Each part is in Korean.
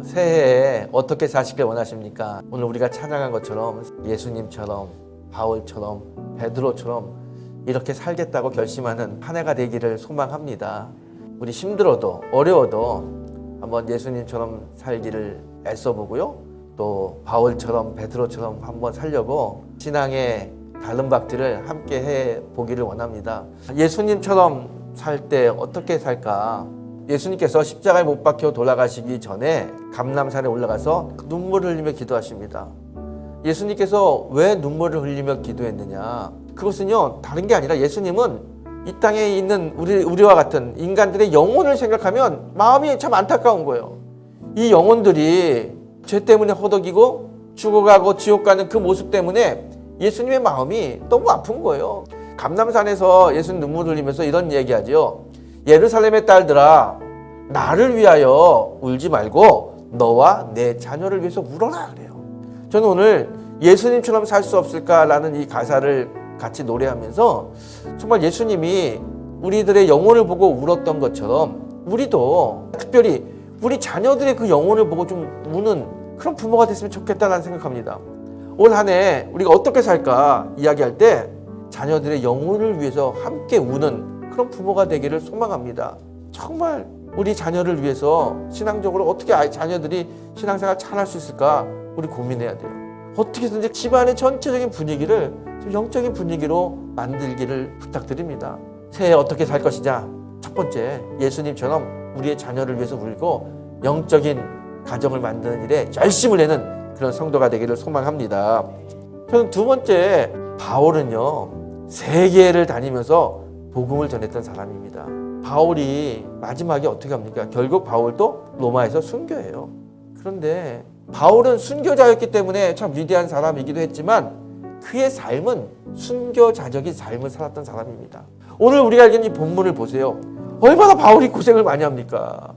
새해에 어떻게 사시길 원하십니까? 오늘 우리가 찬양한 것처럼 예수님처럼, 바울처럼, 베드로처럼 이렇게 살겠다고 결심하는 한 해가 되기를 소망합니다. 우리 힘들어도 어려워도 한번 예수님처럼 살기를 애써보고요. 또 바울처럼 베드로처럼 한번 살려고 신앙의 다름박질을 함께 해보기를 원합니다. 예수님처럼 살 때 어떻게 살까? 예수님께서 십자가에 못 박혀 돌아가시기 전에 감람산에 올라가서 눈물을 흘리며 기도하십니다. 예수님께서 왜 눈물을 흘리며 기도했느냐? 그것은요, 다른 게 아니라 예수님은 이 땅에 있는 우리와 같은 인간들의 영혼을 생각하면 마음이 참 안타까운 거예요. 이 영혼들이 죄 때문에 허덕이고 죽어가고 지옥 가는 그 모습 때문에 예수님의 마음이 너무 아픈 거예요. 감람산에서 예수님 눈물을 흘리면서 이런 얘기하죠. 예루살렘의 딸들아, 나를 위하여 울지 말고 너와 내 자녀를 위해서 울어라 그래요. 저는 오늘 예수님처럼 살 수 없을까라는 이 가사를 같이 노래하면서 정말 예수님이 우리들의 영혼을 보고 울었던 것처럼 우리도 특별히 우리 자녀들의 그 영혼을 보고 좀 우는 그런 부모가 됐으면 좋겠다는 생각합니다. 올 한 해 우리가 어떻게 살까 이야기할 때 자녀들의 영혼을 위해서 함께 우는 그런 부모가 되기를 소망합니다. 정말 우리 자녀를 위해서 신앙적으로 어떻게 자녀들이 신앙생활 잘 할 수 있을까 우리 고민해야 돼요. 어떻게든지 집안의 전체적인 분위기를 좀 영적인 분위기로 만들기를 부탁드립니다. 새해 어떻게 살 것이냐? 첫 번째, 예수님처럼 우리의 자녀를 위해서 울고 영적인 가정을 만드는 일에 열심을 내는 그런 성도가 되기를 소망합니다. 저는 두 번째, 바울은요, 세계를 다니면서 복음을 전했던 사람입니다. 바울이 마지막에 어떻게 합니까? 결국 바울도 로마에서 순교해요. 그런데 바울은 순교자였기 때문에 참 위대한 사람이기도 했지만 그의 삶은 순교자적인 삶을 살았던 사람입니다. 오늘 우리가 읽은 이 본문을 보세요. 얼마나 바울이 고생을 많이 합니까?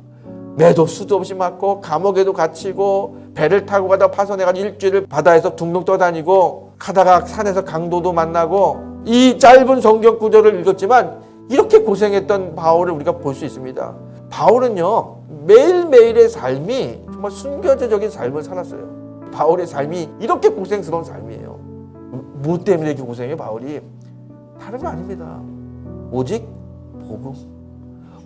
매도 수도 없이 맞고 감옥에도 갇히고 배를 타고 가다 파손해가지고 일주일을 바다에서 둥둥 떠다니고 가다가 산에서 강도도 만나고 이 짧은 성경 구절을 읽었지만 이렇게 고생했던 바울을 우리가 볼 수 있습니다. 바울은요, 매일매일의 삶이 정말 순교자적인 삶을 살았어요. 바울의 삶이 이렇게 고생스러운 삶이에요. 뭐 때문에 이렇게 고생해요, 바울이? 다른 거 아닙니다. 오직 복음.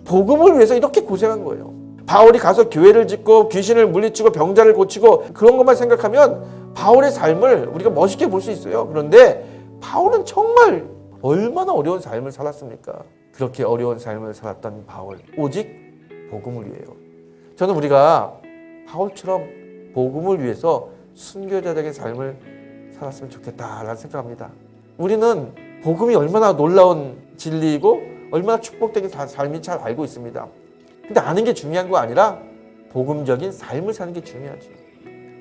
복음을 위해서 이렇게 고생한 거예요. 바울이 가서 교회를 짓고 귀신을 물리치고 병자를 고치고 그런 것만 생각하면 바울의 삶을 우리가 멋있게 볼 수 있어요. 그런데 바울은 정말 얼마나 어려운 삶을 살았습니까? 그렇게 어려운 삶을 살았던 바울, 오직 복음을 위해요. 저는 우리가 바울처럼 복음을 위해서 순교자적인 삶을 살았으면 좋겠다라는 생각합니다. 우리는 복음이 얼마나 놀라운 진리이고 얼마나 축복적인 삶이 잘 알고 있습니다. 근데 아는 게 중요한 거 아니라 복음적인 삶을 사는 게 중요하죠.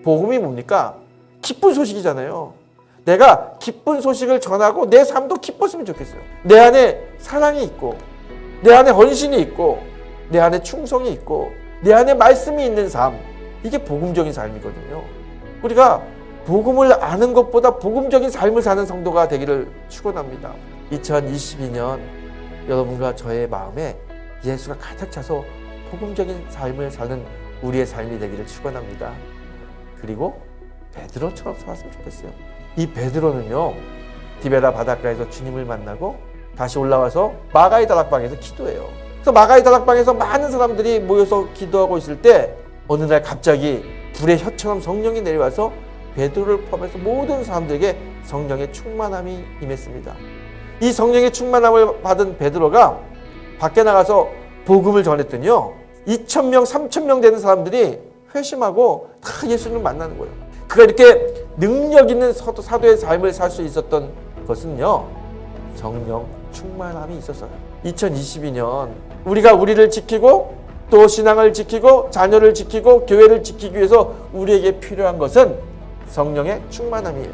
복음이 뭡니까? 기쁜 소식이잖아요. 내가 기쁜 소식을 전하고 내 삶도 기뻤으면 좋겠어요. 내 안에 사랑이 있고 내 안에 헌신이 있고 내 안에 충성이 있고 내 안에 말씀이 있는 삶, 이게 복음적인 삶이거든요. 우리가 복음을 아는 것보다 복음적인 삶을 사는 성도가 되기를 축원합니다. 2022년 여러분과 저의 마음에 예수가 가득 차서 복음적인 삶을 사는 우리의 삶이 되기를 축원합니다. 그리고 베드로처럼 살았으면 좋겠어요. 이 베드로는요, 디베라 바닷가에서 주님을 만나고 다시 올라와서 마가의 다락방에서 기도해요. 그래서 마가의 다락방에서 많은 사람들이 모여서 기도하고 있을 때 어느 날 갑자기 불의 혀처럼 성령이 내려와서 베드로를 포함해서 모든 사람들에게 성령의 충만함이 임했습니다. 이 성령의 충만함을 받은 베드로가 밖에 나가서 복음을 전했더니요, 2,000명, 3,000명 되는 사람들이 회심하고 다 예수님을 만나는 거예요. 그가 이렇게 능력 있는 사도의 삶을 살 수 있었던 것은요, 성령 충만함이 있었어요. 2022년 우리가 우리를 지키고 또 신앙을 지키고 자녀를 지키고 교회를 지키기 위해서 우리에게 필요한 것은 성령의 충만함이에요.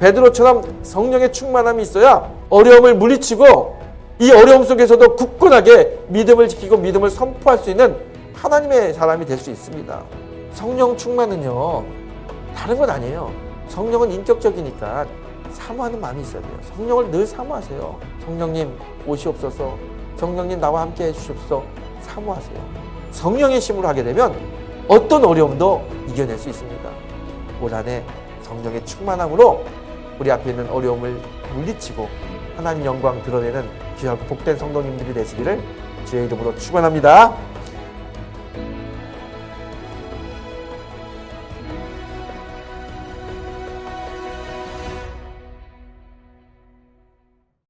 베드로처럼 성령의 충만함이 있어야 어려움을 물리치고 이 어려움 속에서도 굳건하게 믿음을 지키고 믿음을 선포할 수 있는 하나님의 사람이 될 수 있습니다. 성령 충만은요, 다른 건 아니에요. 성령은 인격적이니까 사모하는 마음이 있어야 돼요. 성령을 늘 사모하세요. 성령님 오시옵소서, 성령님 나와 함께 해주시옵소서, 사모하세요. 성령의 힘으로 하게 되면 어떤 어려움도 이겨낼 수 있습니다. 올 한 해 성령의 충만함으로 우리 앞에 있는 어려움을 물리치고 하나님 영광 드러내는 귀하고 복된 성도님들이 되시기를 주의 이름으로 축원합니다.